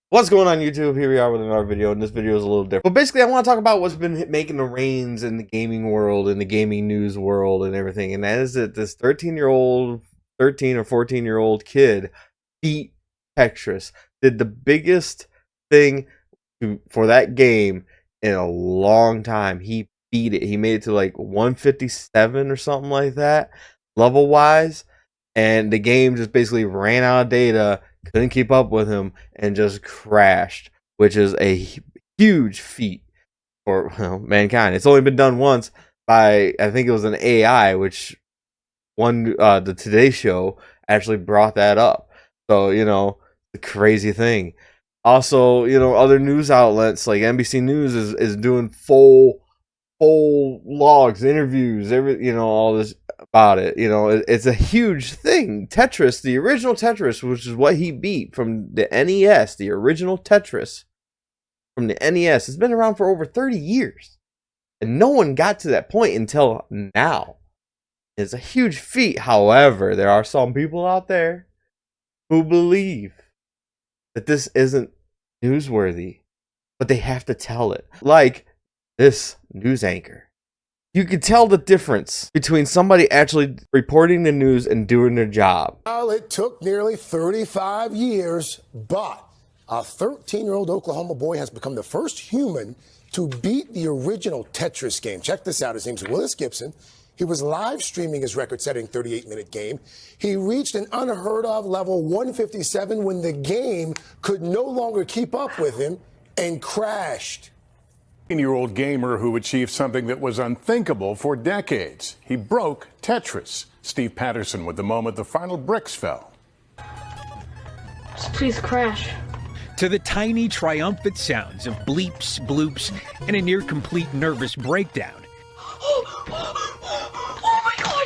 What's going on YouTube? Here we are with another video, and this video is a little different. But basically, I want to talk about what's been making the reigns in the gaming world, in the gaming news world, and everything. And that is that this 13 or 14-year-old kid beat Tetris. Did the biggest thing for that game in a long time. He beat it. He made it to like 157 or something like that, level wise. And the game just basically ran out of data, couldn't keep up with him, and just crashed, which is a huge feat for mankind. It's only been done once by, I think it was an AI, which the Today Show actually brought that up. So, the crazy thing. Also, other news outlets like NBC News is doing full logs, interviews, all this about it. It's a huge thing. Tetris, the original Tetris, which is what he beat from the NES, the original Tetris from the NES, has been around for over 30 years. And no one got to that point until now. It's a huge feat. However, there are some people out there who believe that this isn't newsworthy, but they have to tell it. Like this news anchor. You can tell the difference between somebody actually reporting the news and doing their job. Well, it took nearly 35 years, but a 13-year-old Oklahoma boy has become the first human to beat the original Tetris game. Check this out. His name's Willis Gibson. He was live streaming his record-setting 38-minute game. He reached an unheard-of level 157 when the game could no longer keep up with him and crashed. 18-year-old gamer who achieved something that was unthinkable for decades. He broke Tetris. Steve Patterson with the moment the final bricks fell. Just please crash. To the tiny triumphant sounds of bleeps, bloops, and a near-complete nervous breakdown. Oh my God!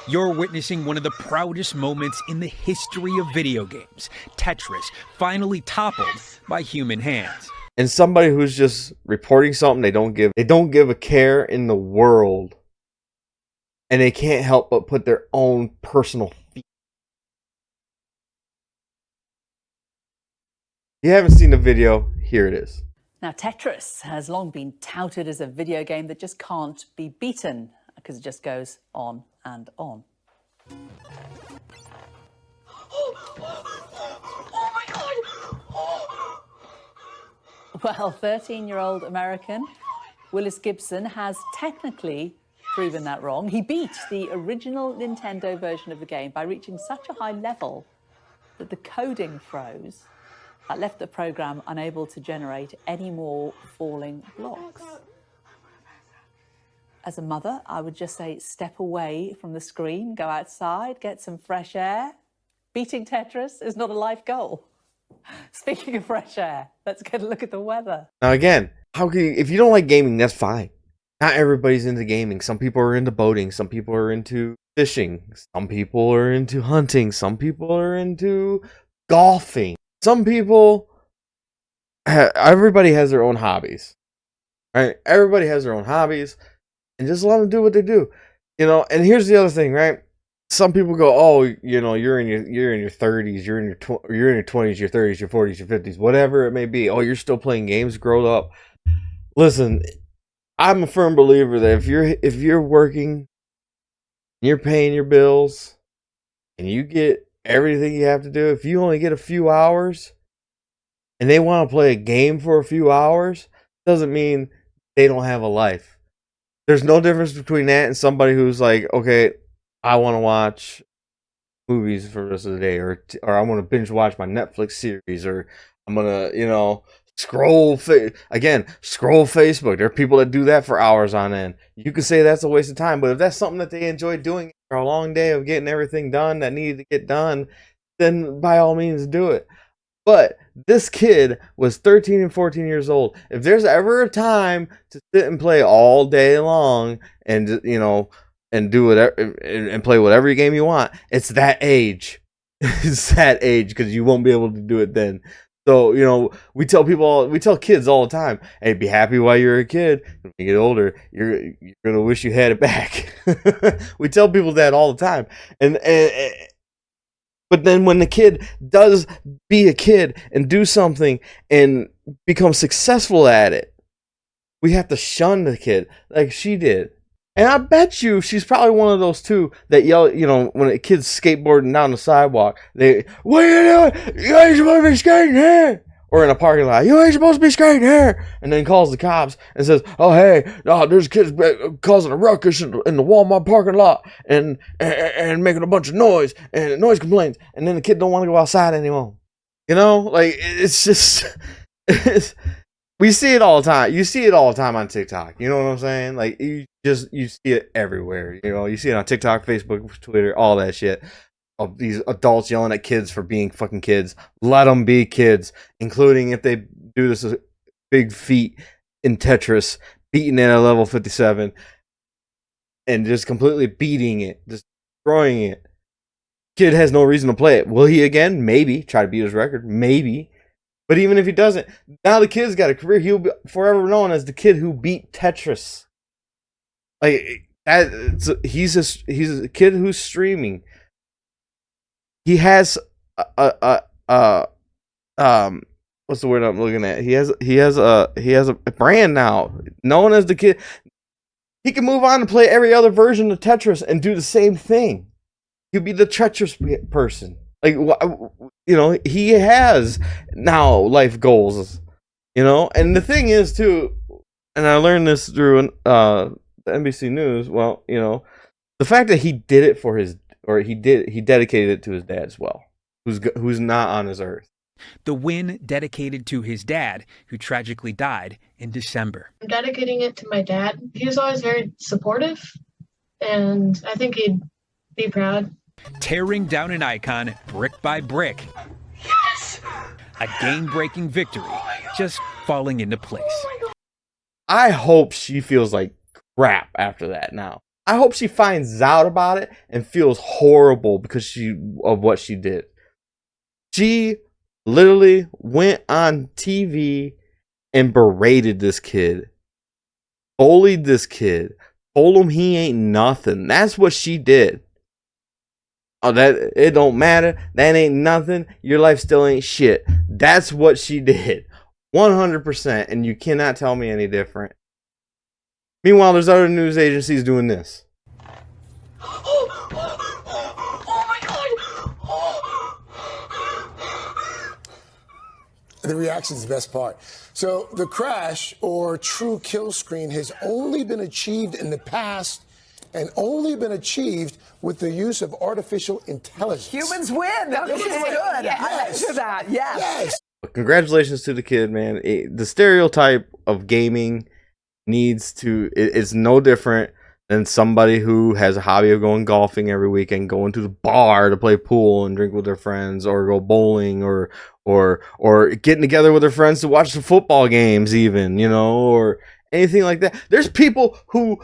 You're witnessing one of the proudest moments in the history of video games. Tetris finally toppled by human hands. And somebody who's just reporting something they don't give a care in the world, and they can't help but put their own personal feet. If you haven't seen the video, here it is. Now, Tetris has long been touted as a video game that just can't be beaten because it just goes on and on. Oh my God! Well, 13-year-old American Willis Gibson has technically proven that wrong. He beat the original Nintendo version of the game by reaching such a high level that the coding froze. That left the program unable to generate any more falling blocks. As a mother, I would just say step away from the screen, go outside, get some fresh air. Beating Tetris is not a life goal. Speaking of fresh air, let's get a look at the weather. Now again, if you don't like gaming, that's fine. Not everybody's into gaming. Some people are into boating. Some people are into fishing. Some people are into hunting. Some people are into golfing. Some people, everybody has their own hobbies, right? Everybody has their own hobbies, and just let them do what they do, And here's the other thing, right? Some people go, oh, you're in your 30s, you're in your 20s, your 30s, your 40s, your 50s, whatever it may be. Oh, you're still playing games, grow up. Listen, I'm a firm believer that if you're working, you're paying your bills, and you get everything you have to do, if you only get a few hours and they want to play a game for a few hours, doesn't mean they don't have a life. There's no difference between that and somebody who's like, okay, I want to watch movies for the rest of the day, or I want to binge watch my Netflix series, or I'm gonna scroll Facebook. There are people that do that for hours on end. You could say that's a waste of time, but if that's something that they enjoy doing after a long day of getting everything done that needed to get done, then by all means do it. But this kid was 13 and 14 years old. If there's ever a time to sit and play all day long and and do whatever and play whatever game you want, it's that age. It's that age, because you won't be able to do it then. So, we tell kids all the time, hey, be happy while you're a kid. When you get older, you're going to wish you had it back. We tell people that all the time. But then when the kid does be a kid and do something and become successful at it, we have to shun the kid like she did. And I bet you she's probably one of those too that yell, when a kid's skateboarding down the sidewalk, what are you doing? You ain't supposed to be skating here. Or in a parking lot, you ain't supposed to be skating here. And then calls the cops and says, oh, hey, no, there's kids causing a ruckus in the Walmart parking lot and making a bunch of noise and noise complaints. And then the kid don't want to go outside anymore. It's just, we see it all the time. You see it all the time on TikTok. You know what I'm saying? Like, you see it everywhere. You see it on TikTok, Facebook, Twitter, all that shit. Of these adults yelling at kids for being fucking kids. Let them be kids, including if they do this big feat in Tetris, beating it at level 57, and just completely beating it, just destroying it. Kid has no reason to play it. Will he again? Maybe. Try to beat his record? Maybe. But even if he doesn't, now the kid's got a career. He'll be forever known as the kid who beat Tetris. Like that, he's a kid who's streaming. He has what's the word I'm looking at? He has a brand now, known as the kid. He can move on to play every other version of Tetris and do the same thing. He'll be the Tetris person. Like, he has now life goals. And the thing is too, and I learned this through the NBC News. Well, the fact that he did it for he dedicated it to his dad as well, who's not on his earth. The win dedicated to his dad, who tragically died in December. I'm dedicating it to my dad. He was always very supportive, and I think he'd be proud. Tearing down an icon brick by brick. Yes! A game-breaking victory just falling into place. I hope she feels like crap after that now. I hope she finds out about it and feels horrible because of what she did. She literally went on TV and berated this kid, bullied this kid, told him he ain't nothing. That's what she did. Oh, that it don't matter. That ain't nothing. Your life still ain't shit. That's what she did. 100%. And you cannot tell me any different. Meanwhile, there's other news agencies doing this. Oh my god! The reaction is the best part. So the crash or true kill screen has only been achieved in the past and only been achieved with the use of artificial intelligence. Humans win. This is good. Yes. I like that. Yes. Yes. Congratulations to the kid, man. The stereotype of gaming it's no different than somebody who has a hobby of going golfing every weekend, going to the bar to play pool and drink with their friends, or go bowling, or getting together with their friends to watch the football games, even, or anything like that. There's people who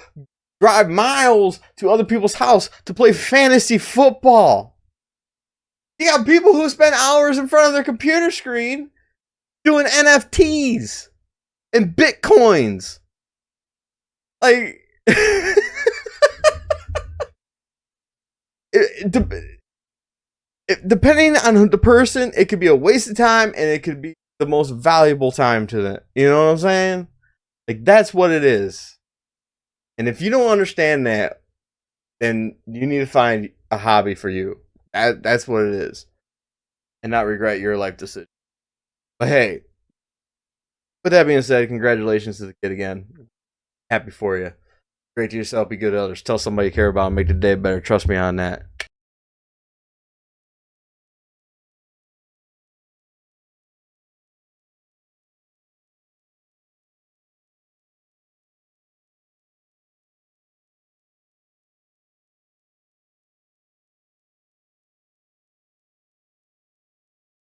drive miles to other people's house to play fantasy football. You got people who spend hours in front of their computer screen doing NFTs and Bitcoins. Like, depending on the person, it could be a waste of time and it could be the most valuable time to them. You know what I'm saying? Like, that's what it is. And if you don't understand that, then you need to find a hobby for you. That's what it is. And not regret your life decision. But hey, with that being said, congratulations to the kid again. Happy for you. Great to yourself, be good to others. Tell somebody you care about and make the day better. Trust me on that.